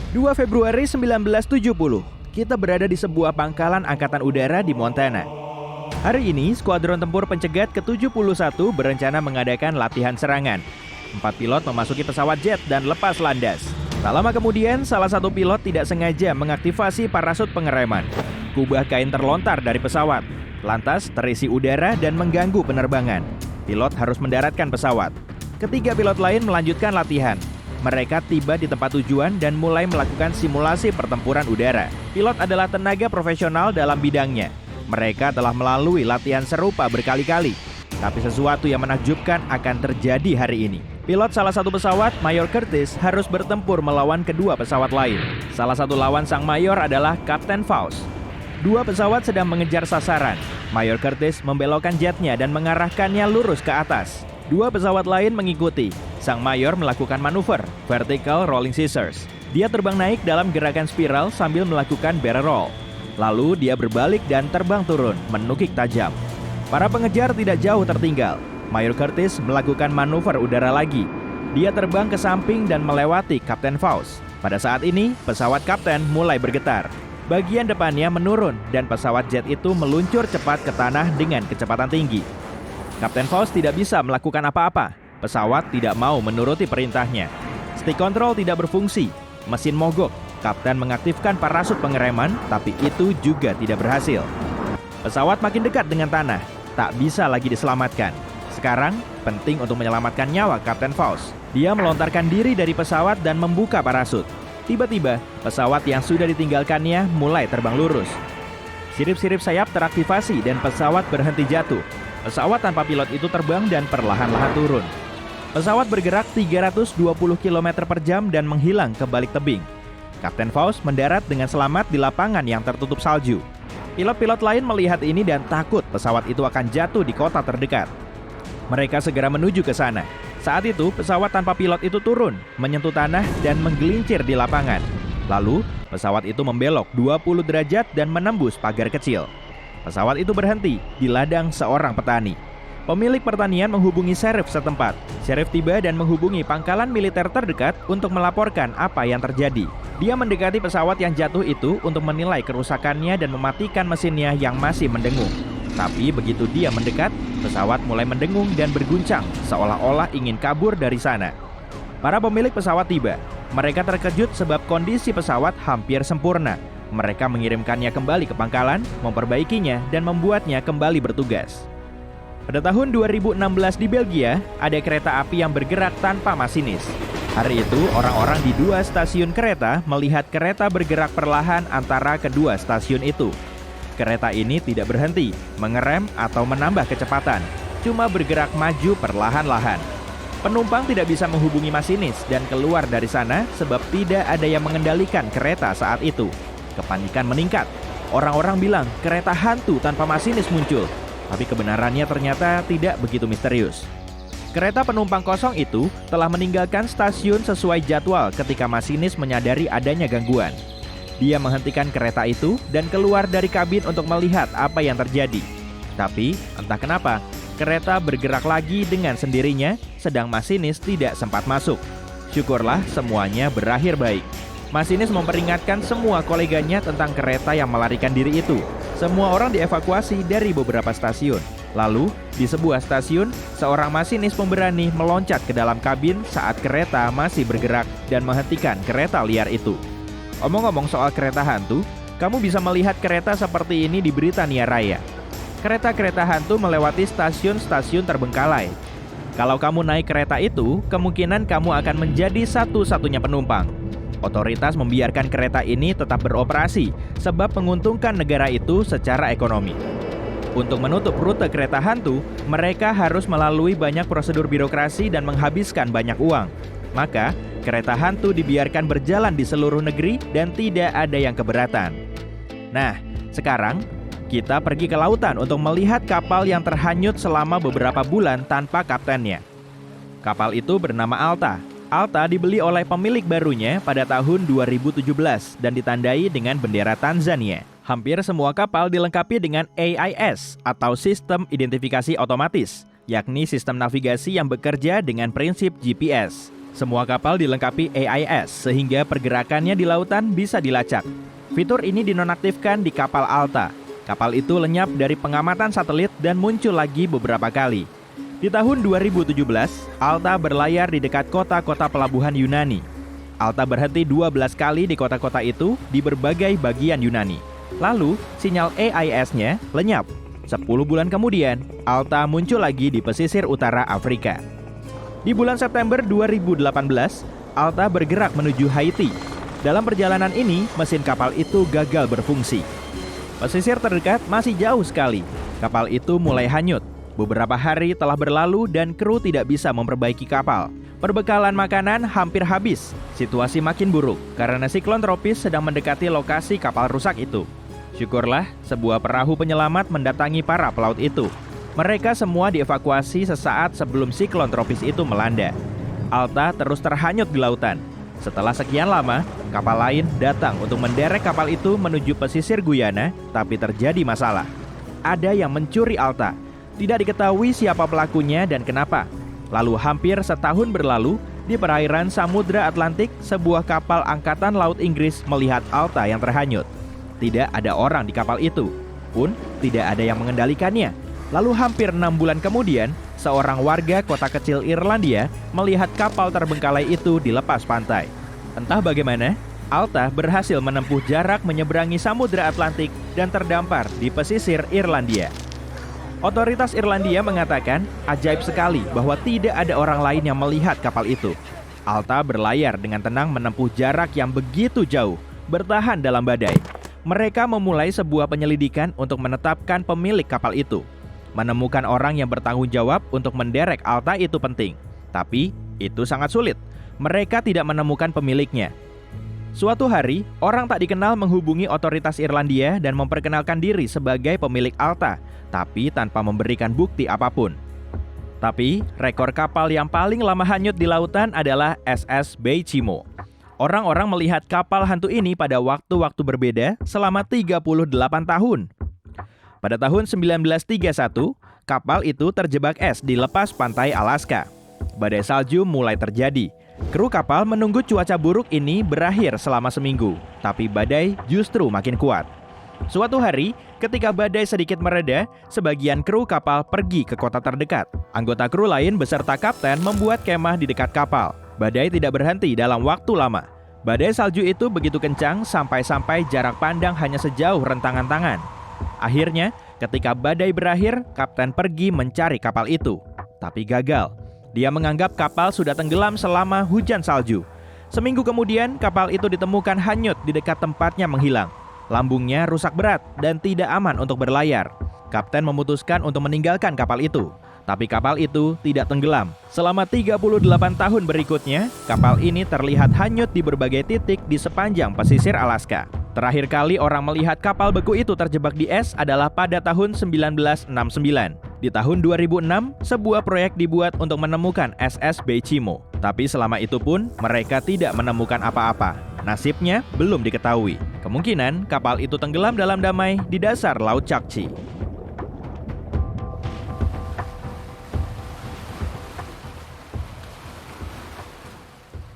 2 Februari 1970, kita berada di sebuah pangkalan angkatan udara di Montana. Hari ini, Skuadron Tempur Pencegat ke-71 berencana mengadakan latihan serangan. 4 pilot memasuki pesawat jet dan lepas landas. Tak lama kemudian, salah satu pilot tidak sengaja mengaktifasi parasut pengereman. Kubah kain terlontar dari pesawat. Lantas terisi udara dan mengganggu penerbangan. Pilot harus mendaratkan pesawat. Ketiga pilot lain melanjutkan latihan. Mereka tiba di tempat tujuan dan mulai melakukan simulasi pertempuran udara. Pilot adalah tenaga profesional dalam bidangnya. Mereka telah melalui latihan serupa berkali-kali. Tapi sesuatu yang menakjubkan akan terjadi hari ini. Pilot salah satu pesawat, Mayor Curtis, harus bertempur melawan kedua pesawat lain. Salah satu lawan sang mayor adalah Kapten Faust. Dua pesawat sedang mengejar sasaran. Mayor Curtis membelokkan jetnya dan mengarahkannya lurus ke atas. Dua pesawat lain mengikuti. Sang mayor melakukan manuver, vertical rolling scissors. Dia terbang naik dalam gerakan spiral sambil melakukan barrel roll. Lalu dia berbalik dan terbang turun, menukik tajam. Para pengejar tidak jauh tertinggal. Mayor Curtis melakukan manuver udara lagi. Dia terbang ke samping dan melewati Kapten Faust. Pada saat ini, pesawat Kapten mulai bergetar. Bagian depannya menurun dan pesawat jet itu meluncur cepat ke tanah dengan kecepatan tinggi. Kapten Faust tidak bisa melakukan apa-apa. Pesawat tidak mau menuruti perintahnya. Stick control tidak berfungsi. Mesin mogok. Kapten mengaktifkan parasut pengereman, tapi itu juga tidak berhasil. Pesawat makin dekat dengan tanah. Tak bisa lagi diselamatkan. Sekarang, penting untuk menyelamatkan nyawa Kapten Faust. Dia melontarkan diri dari pesawat dan membuka parasut. Tiba-tiba, pesawat yang sudah ditinggalkannya mulai terbang lurus. Sirip-sirip sayap teraktivasi dan pesawat berhenti jatuh. Pesawat tanpa pilot itu terbang dan perlahan-lahan turun. Pesawat bergerak 320 km per jam dan menghilang ke balik tebing. Kapten Faust mendarat dengan selamat di lapangan yang tertutup salju. Pilot-pilot lain melihat ini dan takut pesawat itu akan jatuh di kota terdekat. Mereka segera menuju ke sana. Saat itu, pesawat tanpa pilot itu turun, menyentuh tanah dan menggelincir di lapangan. Lalu, pesawat itu membelok 20 derajat dan menembus pagar kecil. Pesawat itu berhenti di ladang seorang petani. Pemilik pertanian menghubungi serif setempat. Serif tiba dan menghubungi pangkalan militer terdekat untuk melaporkan apa yang terjadi. Dia mendekati pesawat yang jatuh itu untuk menilai kerusakannya dan mematikan mesinnya yang masih mendengung. Tapi begitu dia mendekat, pesawat mulai mendengung dan berguncang, seolah-olah ingin kabur dari sana. Para pemilik pesawat tiba. Mereka terkejut sebab kondisi pesawat hampir sempurna. Mereka mengirimkannya kembali ke pangkalan, memperbaikinya, dan membuatnya kembali bertugas. Pada tahun 2016 di Belgia, ada kereta api yang bergerak tanpa masinis. Hari itu, orang-orang di 2 stasiun kereta melihat kereta bergerak perlahan antara kedua stasiun itu. Kereta ini tidak berhenti, mengerem atau menambah kecepatan, cuma bergerak maju perlahan-lahan. Penumpang tidak bisa menghubungi masinis dan keluar dari sana sebab tidak ada yang mengendalikan kereta saat itu. Kepanikan meningkat. Orang-orang bilang kereta hantu tanpa masinis muncul. Tapi kebenarannya ternyata tidak begitu misterius. Kereta penumpang kosong itu telah meninggalkan stasiun sesuai jadwal ketika masinis menyadari adanya gangguan. Dia menghentikan kereta itu dan keluar dari kabin untuk melihat apa yang terjadi. Tapi, entah kenapa, kereta bergerak lagi dengan sendirinya, sedang masinis tidak sempat masuk. Syukurlah semuanya berakhir baik. Masinis memperingatkan semua koleganya tentang kereta yang melarikan diri itu. Semua orang dievakuasi dari beberapa stasiun. Lalu, di sebuah stasiun, seorang masinis pemberani meloncat ke dalam kabin saat kereta masih bergerak dan menghentikan kereta liar itu. Omong-omong soal kereta hantu, kamu bisa melihat kereta seperti ini di Britania Raya. Kereta-kereta hantu melewati stasiun-stasiun terbengkalai. Kalau kamu naik kereta itu, kemungkinan kamu akan menjadi satu-satunya penumpang. Otoritas membiarkan kereta ini tetap beroperasi sebab menguntungkan negara itu secara ekonomi. Untuk menutup rute kereta hantu, mereka harus melalui banyak prosedur birokrasi dan menghabiskan banyak uang. Maka, kereta hantu dibiarkan berjalan di seluruh negeri dan tidak ada yang keberatan. Nah, sekarang kita pergi ke lautan untuk melihat kapal yang terhanyut selama beberapa bulan tanpa kaptennya. Kapal itu bernama Alta. Alta dibeli oleh pemilik barunya pada tahun 2017 dan ditandai dengan bendera Tanzania. Hampir semua kapal dilengkapi dengan AIS atau Sistem Identifikasi Otomatis, yakni sistem navigasi yang bekerja dengan prinsip GPS. Semua kapal dilengkapi AIS sehingga pergerakannya di lautan bisa dilacak. Fitur ini dinonaktifkan di kapal Alta. Kapal itu lenyap dari pengamatan satelit dan muncul lagi beberapa kali. Di tahun 2017, Alta berlayar di dekat kota-kota pelabuhan Yunani. Alta berhenti 12 kali di kota-kota itu di berbagai bagian Yunani. Lalu, sinyal AIS-nya lenyap. 10 bulan kemudian, Alta muncul lagi di pesisir utara Afrika. Di bulan September 2018, Alta bergerak menuju Haiti. Dalam perjalanan ini, mesin kapal itu gagal berfungsi. Pesisir terdekat masih jauh sekali. Kapal itu mulai hanyut. Beberapa hari telah berlalu dan kru tidak bisa memperbaiki kapal. Perbekalan makanan hampir habis. Situasi makin buruk karena siklon tropis sedang mendekati lokasi kapal rusak itu. Syukurlah, sebuah perahu penyelamat mendatangi para pelaut itu. Mereka semua dievakuasi sesaat sebelum siklon tropis itu melanda. Alta terus terhanyut di lautan. Setelah sekian lama, kapal lain datang untuk menderek kapal itu menuju pesisir Guyana, tapi terjadi masalah. Ada yang mencuri Alta. Tidak diketahui siapa pelakunya dan kenapa. Lalu hampir setahun berlalu, di perairan Samudra Atlantik, sebuah kapal angkatan laut Inggris melihat Alta yang terhanyut. Tidak ada orang di kapal itu, pun tidak ada yang mengendalikannya. Lalu hampir 6 bulan kemudian, seorang warga kota kecil Irlandia melihat kapal terbengkalai itu dilepas pantai. Entah bagaimana, Alta berhasil menempuh jarak menyeberangi Samudra Atlantik dan terdampar di pesisir Irlandia. Otoritas Irlandia mengatakan ajaib sekali bahwa tidak ada orang lain yang melihat kapal itu. Alta berlayar dengan tenang menempuh jarak yang begitu jauh, bertahan dalam badai. Mereka memulai sebuah penyelidikan untuk menetapkan pemilik kapal itu. Menemukan orang yang bertanggung jawab untuk menderek Alta itu penting, tapi itu sangat sulit. Mereka tidak menemukan pemiliknya. Suatu hari, orang tak dikenal menghubungi otoritas Irlandia dan memperkenalkan diri sebagai pemilik Alta, tapi tanpa memberikan bukti apapun. Tapi, rekor kapal yang paling lama hanyut di lautan adalah SS Beijimo. Orang-orang melihat kapal hantu ini pada waktu-waktu berbeda selama 38 tahun. Pada tahun 1931, kapal itu terjebak es di lepas pantai Alaska. Badai salju mulai terjadi. Kru kapal menunggu cuaca buruk ini berakhir selama seminggu, tapi badai justru makin kuat. Suatu hari, ketika badai sedikit mereda, sebagian kru kapal pergi ke kota terdekat. Anggota kru lain beserta kapten membuat kemah di dekat kapal. Badai tidak berhenti dalam waktu lama. Badai salju itu begitu kencang sampai-sampai jarak pandang hanya sejauh rentangan tangan. Akhirnya, ketika badai berakhir, kapten pergi mencari kapal itu. Tapi gagal. Dia menganggap kapal sudah tenggelam selama hujan salju. Seminggu kemudian, kapal itu ditemukan hanyut di dekat tempatnya menghilang. Lambungnya rusak berat dan tidak aman untuk berlayar. Kapten memutuskan untuk meninggalkan kapal itu. Tapi kapal itu tidak tenggelam. Selama 38 tahun berikutnya, kapal ini terlihat hanyut di berbagai titik di sepanjang pesisir Alaska. Terakhir kali orang melihat kapal beku itu terjebak di es adalah pada tahun 1969. Di tahun 2006, sebuah proyek dibuat untuk menemukan SS Beijimo. Tapi selama itu pun, mereka tidak menemukan apa-apa. Nasibnya belum diketahui. Kemungkinan kapal itu tenggelam dalam damai di dasar Laut Chukchi.